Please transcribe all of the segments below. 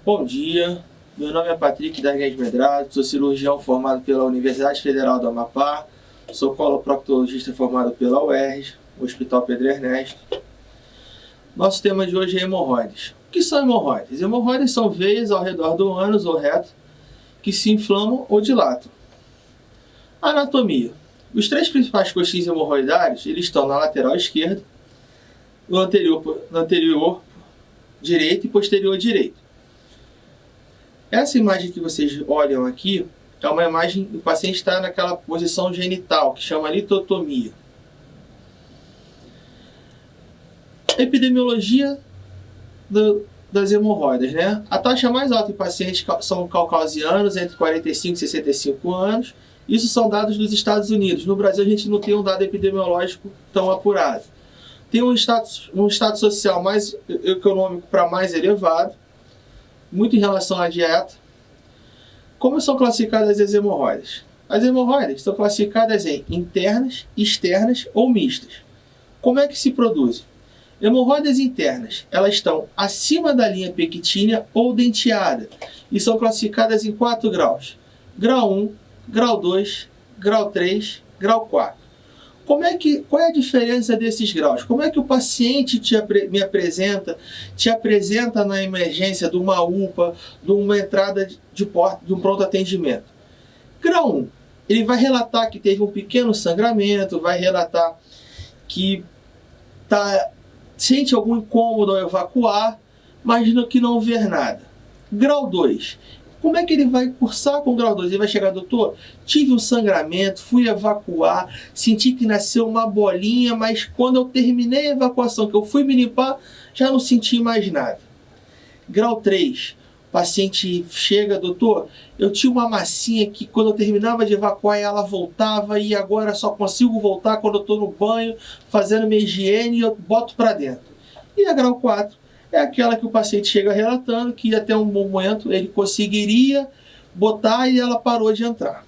Bom dia, meu nome é Patrick Dargues Medrado, sou cirurgião formado pela Universidade Federal do Amapá, sou coloproctologista formado pela UERJ, Hospital Pedro Ernesto. Nosso tema de hoje é hemorroides. O que são hemorroides? Hemorroides são veias ao redor do ânus ou reto que se inflamam ou dilatam. Anatomia. Os três principais coxins hemorroidários eles estão na lateral esquerda, no anterior direito e posterior direito. Essa imagem que vocês olham aqui é uma imagem do paciente está naquela posição genital, que chama litotomia. Epidemiologia das hemorroidas, né? A taxa mais alta em pacientes são caucasianos entre 45 e 65 anos. Isso são dados dos Estados Unidos. No Brasil a gente não tem um dado epidemiológico tão apurado. Tem um status social mais econômico para mais elevado, muito em relação à dieta. Como são classificadas as hemorroidas? As hemorroidas são classificadas em internas, externas ou mistas. Como é que se produzem? Hemorroidas internas, elas estão acima da linha pectínea ou denteada e são classificadas em 4 graus. Grau 1, grau 2, grau 3, grau 4. Qual é a diferença desses graus? Como é que o paciente te apresenta na emergência de uma UPA, de uma entrada de porta, de um pronto atendimento? Grau 1, ele vai relatar que teve um pequeno sangramento, vai relatar que sente algum incômodo ao evacuar, mas que não vê nada. Grau 2, como é que ele vai cursar com o grau 2? Ele vai chegar, doutor, tive um sangramento, fui evacuar, senti que nasceu uma bolinha, mas quando eu terminei a evacuação, que eu fui me limpar, já não senti mais nada. Grau 3, o paciente chega, doutor, eu tinha uma massinha que quando eu terminava de evacuar ela voltava e agora só consigo voltar quando eu estou no banho, fazendo minha higiene e eu boto para dentro. E a grau 4, é aquela que o paciente chega relatando que até um bom momento ele conseguiria botar e ela parou de entrar.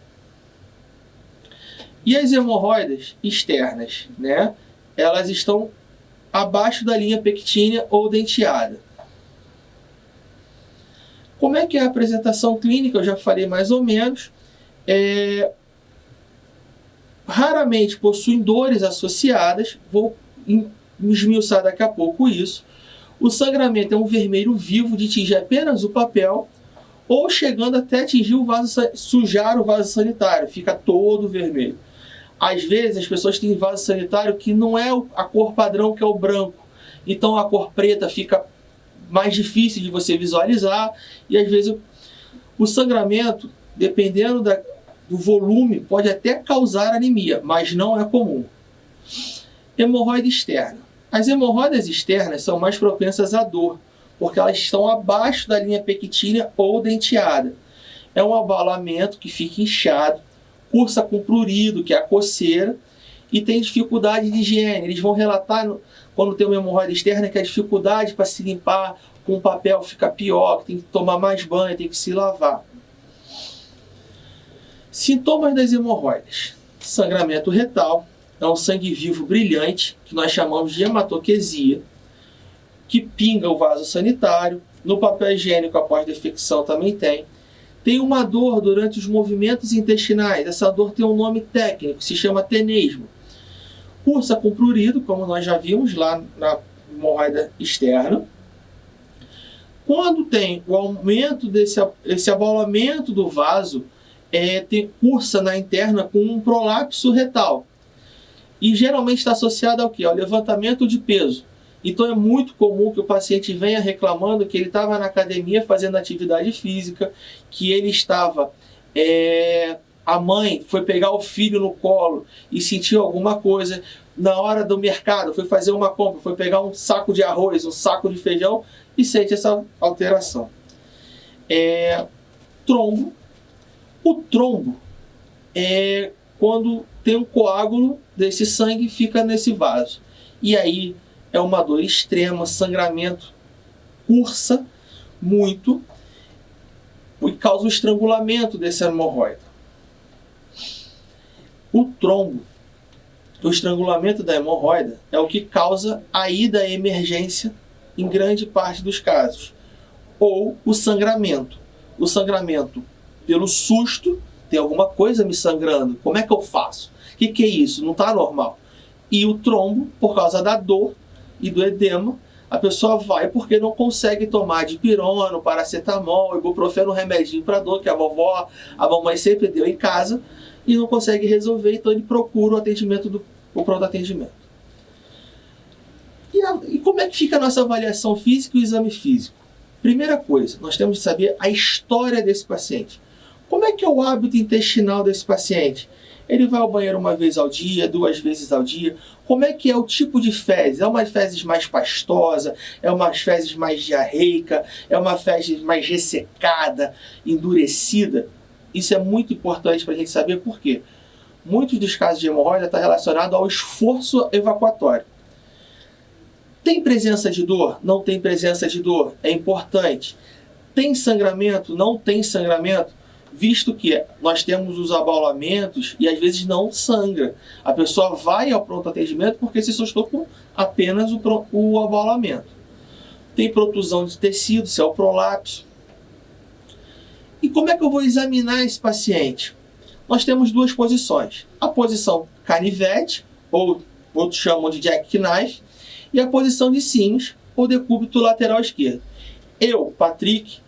E as hemorroidas externas, né? Elas estão abaixo da linha pectínea ou denteada. Como é que é a apresentação clínica? Eu já falei mais ou menos. Raramente possuem dores associadas, vou esmiuçar daqui a pouco isso. O sangramento é um vermelho vivo de atingir apenas o papel ou chegando até atingir sujar o vaso sanitário, fica todo vermelho. Às vezes as pessoas têm vaso sanitário que não é a cor padrão, que é o branco. Então a cor preta fica mais difícil de você visualizar e às vezes o sangramento, dependendo do volume, pode até causar anemia, mas não é comum. Hemorroide externa. As hemorroidas externas são mais propensas à dor, porque elas estão abaixo da linha pectínea ou denteada. É um abalamento que fica inchado, cursa com prurido, que é a coceira, e tem dificuldade de higiene. Eles vão relatar, quando tem uma hemorroida externa, que a dificuldade para se limpar com o papel fica pior, que tem que tomar mais banho, tem que se lavar. Sintomas das hemorroidas. Sangramento retal. É um sangue vivo brilhante, que nós chamamos de hematoquesia, que pinga o vaso sanitário. No papel higiênico, após defecção, também tem. Tem uma dor durante os movimentos intestinais. Essa dor tem um nome técnico, se chama tenesmo. Cursa com prurido, como nós já vimos lá na hemorroida externa. Quando tem o aumento esse abalamento do vaso, cursa na interna com um prolapso retal. E geralmente está associado ao quê? Ao levantamento de peso. Então é muito comum que o paciente venha reclamando que ele estava na academia fazendo atividade física, que ele estava... a mãe foi pegar o filho no colo e sentiu alguma coisa. Na hora do mercado, foi fazer uma compra, foi pegar um saco de arroz, um saco de feijão e sente essa alteração. Trombo. O trombo é quando tem um coágulo desse sangue fica nesse vaso. E aí é uma dor extrema, sangramento, cursa muito e causa o estrangulamento desse hemorroida. O trombo, o estrangulamento da hemorroida é o que causa a ida à emergência em grande parte dos casos. ou o sangramento. O sangramento pelo susto, tem alguma coisa me sangrando, como é que eu faço? O que é isso? Não está normal. E o trombo, por causa da dor e do edema, a pessoa vai porque não consegue tomar dipirona, paracetamol, ibuprofeno, um remedinho para dor que a vovó, a mamãe sempre deu em casa, e não consegue resolver, então ele procura o pronto atendimento. E como é que fica a nossa avaliação física e o exame físico? Primeira coisa, nós temos que saber a história desse paciente. Como é que é o hábito intestinal desse paciente? Ele vai ao banheiro uma vez ao dia, 2 vezes ao dia? Como é que é o tipo de fezes? É uma fezes mais pastosa? É uma fezes mais diarreica? É uma fezes mais ressecada, endurecida? Isso é muito importante para a gente saber por quê. Muitos dos casos de hemorroida estão relacionados ao esforço evacuatório. Tem presença de dor? Não tem presença de dor. É importante. Tem sangramento? Não tem sangramento? Visto que nós temos os abaulamentos e às vezes não sangra. A pessoa vai ao pronto atendimento porque se assustou com apenas o abaulamento. Tem protusão de tecido, se é o prolapso. E como é que eu vou examinar esse paciente? Nós temos 2 posições. A posição canivete, ou outros chamam de jackknife, e a posição de Sims, ou decúbito lateral esquerdo. Eu, Patrick,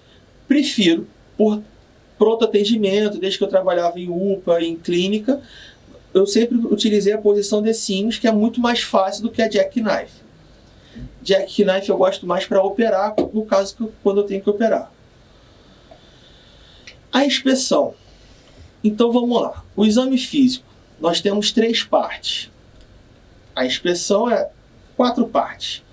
prefiro, por pronto atendimento, desde que eu trabalhava em UPA, em clínica, eu sempre utilizei a posição de Sims, que é muito mais fácil do que a jackknife. Jackknife eu gosto mais para operar, no caso quando eu tenho que operar. A inspeção. Então vamos lá. O exame físico. Nós temos 3 partes. A inspeção é 4 partes.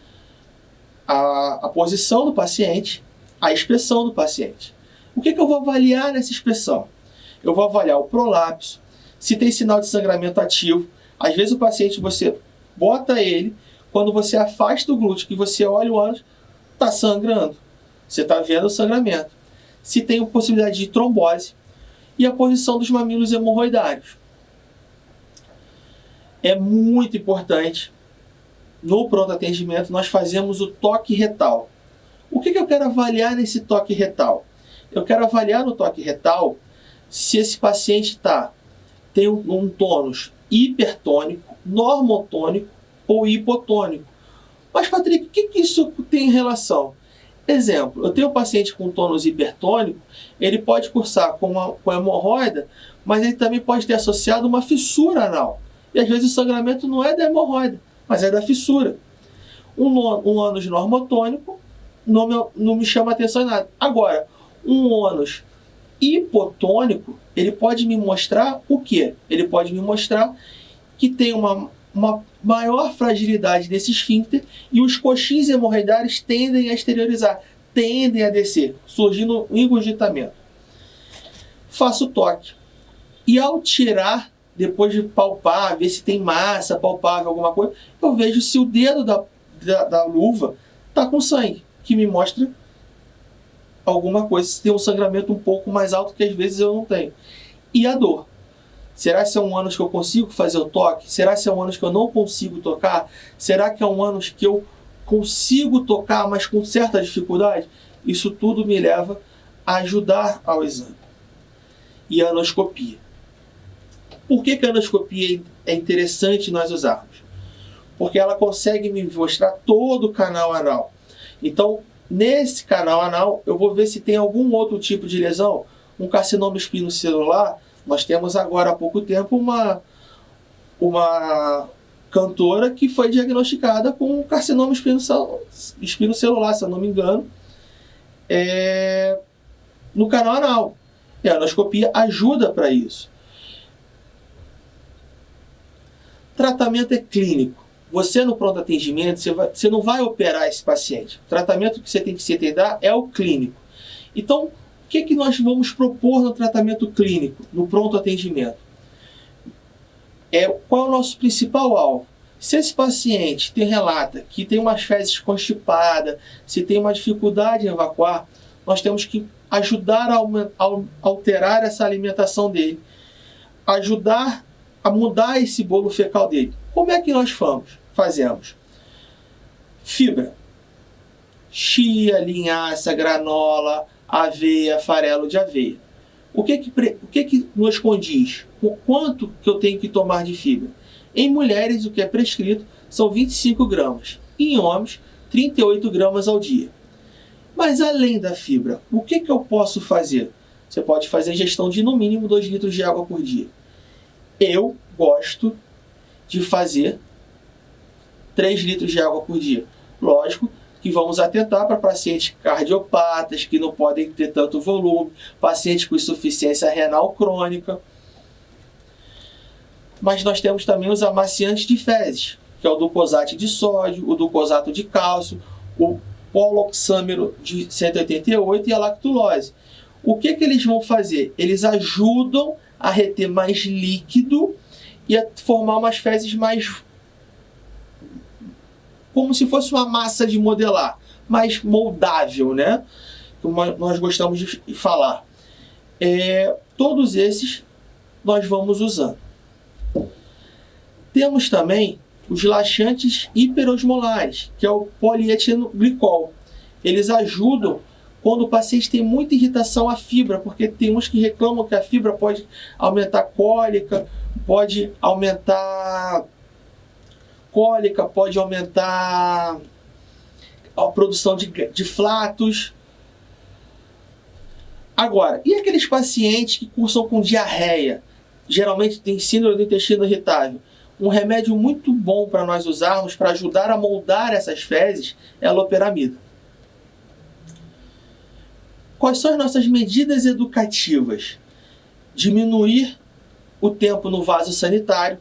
A posição do paciente, a inspeção do paciente. O que eu vou avaliar nessa inspeção? Eu vou avaliar o prolapso, se tem sinal de sangramento ativo. Às vezes o paciente, você bota ele, quando você afasta o glúteo, que você olha o ânus, está sangrando. Você está vendo o sangramento. Se tem possibilidade de trombose e a posição dos mamilos hemorroidários. É muito importante, no pronto atendimento, nós fazemos o toque retal. O que eu quero avaliar nesse toque retal? Eu quero avaliar no toque retal se esse paciente tem um tônus hipertônico, normotônico ou hipotônico. Mas, Patrick, o que isso tem em relação? Exemplo, eu tenho um paciente com tônus hipertônico, ele pode cursar com hemorroida, mas ele também pode ter associado uma fissura anal. E às vezes o sangramento não é da hemorroida, mas é da fissura. Um ânus normotônico não me chama atenção em nada. Agora, um ânus hipotônico, ele pode me mostrar o quê? Ele pode me mostrar que tem uma maior fragilidade desse esfíncter e os coxins hemorroidários tendem a exteriorizar, tendem a descer, surgindo um engurgitamento. Faço o toque. E ao tirar, depois de palpar, ver se tem massa palpável, alguma coisa, eu vejo se o dedo da luva está com sangue, que me mostra alguma coisa, se tem um sangramento um pouco mais alto que às vezes eu não tenho. E a dor. Será que é um ânus que eu consigo fazer o toque? Será que é um ânus que eu não consigo tocar? Será que é um ânus que eu consigo tocar, mas com certa dificuldade? Isso tudo me leva a ajudar ao exame. E a anoscopia. Por que a anoscopia é interessante nós usarmos? Porque ela consegue me mostrar todo o canal anal. Então, nesse canal anal, eu vou ver se tem algum outro tipo de lesão. Um carcinoma espinocelular. Nós temos agora há pouco tempo uma cantora que foi diagnosticada com um carcinoma espinocelular, se eu não me engano, no canal anal. E a anoscopia ajuda para isso. Tratamento é clínico. Você no pronto atendimento, você não vai operar esse paciente. O tratamento que você tem que se atender é o clínico. Então, o que nós vamos propor no tratamento clínico, no pronto atendimento? Qual é o nosso principal alvo? Se esse paciente relata que tem umas fezes constipadas, se tem uma dificuldade em evacuar, nós temos que ajudar a alterar essa alimentação dele, ajudar a mudar esse bolo fecal dele. Como é que nós fazemos? Fibra. chia, linhaça, granola, aveia, farelo de aveia. O que nos condiz? O quanto que eu tenho que tomar de fibra? Em mulheres, o que é prescrito são 25 gramas. Em homens, 38 gramas ao dia. Mas além da fibra, o que eu posso fazer? Você pode fazer ingestão de no mínimo 2 litros de água por dia. Eu gosto de fazer 3 litros de água por dia. Lógico que vamos atentar para pacientes cardiopatas, que não podem ter tanto volume, pacientes com insuficiência renal crônica. Mas nós temos também os amaciantes de fezes, que é o glucosato de sódio, o glucosato de cálcio, o poloxâmero de 188 e a lactulose. O que eles vão fazer? Eles ajudam a reter mais líquido e a formar umas fezes mais... como se fosse uma massa de modelar, mais moldável, né? Como nós gostamos de falar. Todos esses nós vamos usando. Temos também os laxantes hiperosmolares, que é o polietilenglicol. Eles ajudam quando o paciente tem muita irritação à fibra, porque tem uns que reclamam que a fibra pode aumentar cólica, pode aumentar a produção de flatos. Agora, e aqueles pacientes que cursam com diarreia? Geralmente tem síndrome do intestino irritável. Um remédio muito bom para nós usarmos para ajudar a moldar essas fezes é a loperamida. Quais são as nossas medidas educativas? Diminuir o tempo no vaso sanitário.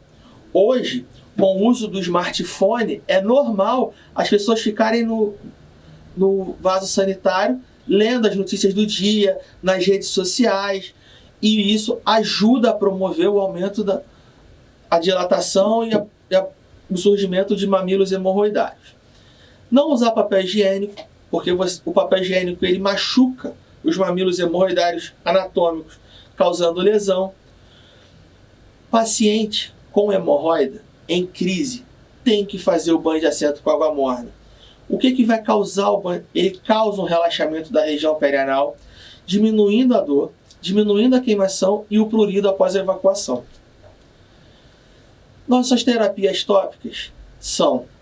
Hoje, com o uso do smartphone, é normal as pessoas ficarem no vaso sanitário, lendo as notícias do dia, nas redes sociais, e isso ajuda a promover o aumento da dilatação e o surgimento de mamilos hemorroidários. Não usar papel higiênico, porque o papel higiênico ele machuca os mamilos hemorroidários anatômicos, causando lesão. Paciente com hemorroida em crise tem que fazer o banho de assento com água morna. O que vai causar o banho? Ele causa um relaxamento da região perianal, diminuindo a dor, diminuindo a queimação e o prurido após a evacuação. Nossas terapias tópicas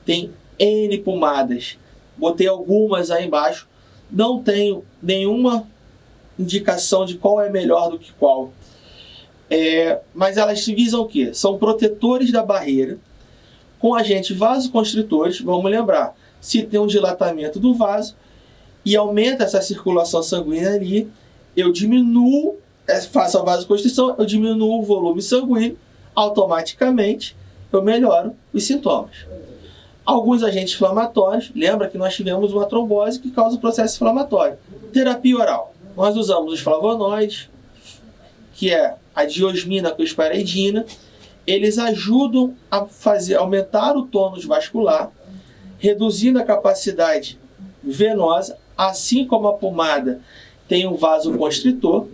tem N pomadas. Botei algumas aí embaixo. Não tenho nenhuma indicação de qual é melhor do que qual. Mas elas visam o quê? São protetores da barreira com agentes vasoconstritores. Vamos lembrar, se tem um dilatamento do vaso e aumenta essa circulação sanguínea ali, eu diminuo, faço a vasoconstrição, eu diminuo o volume sanguíneo, automaticamente eu melhoro os sintomas. Alguns agentes inflamatórios, lembra que nós tivemos uma trombose que causa o processo inflamatório. Terapia oral. Nós usamos os flavonoides, que é a diosmina com esparedina. Eles ajudam a aumentar o tônus vascular, reduzindo a capacidade venosa, assim como a pomada tem um vasoconstritor,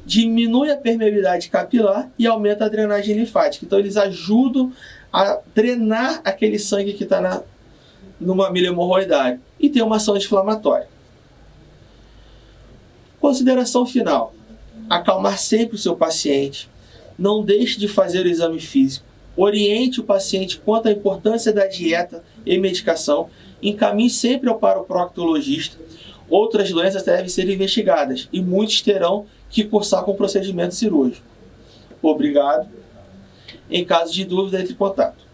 diminui a permeabilidade capilar e aumenta a drenagem linfática. Então eles ajudam a drenar aquele sangue que está no mamilo hemorroidário e tem uma ação anti-inflamatória. Consideração final: acalmar sempre o seu paciente, não deixe de fazer o exame físico, oriente o paciente quanto à importância da dieta e medicação, encaminhe sempre para o proctologista. Outras doenças devem ser investigadas e muitos terão que cursar com procedimento cirúrgico. Obrigado. Em caso de dúvida, entre em contato.